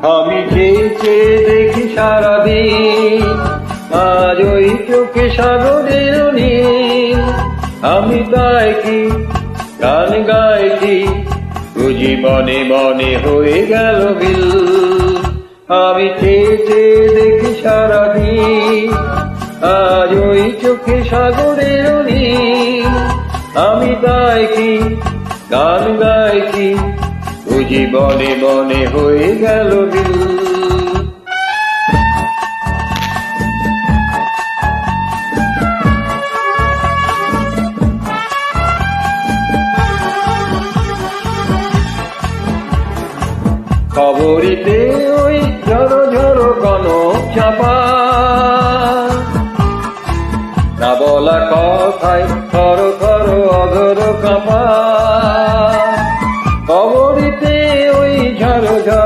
আমি চেয়ে চেয়ে দেখি সারাদিন, আজ ওই চোখে সাগরের নীল। আমি তাই কি গান গাইছি, বুঝি মনে মনে হয়ে গেল বিল। আমি চেয়ে চেয়ে দেখি সারাদিন, আজ ওই চোখে সাগরের নীল। আমি তাই কি গান গাইছি, বুঝি মনে মনে হয়ে গেল বিল। খবরিতে ওই ঝড়ো ঝড়ো কনক চাপা, না বলা কথায় থর থর অধর কাঁপা।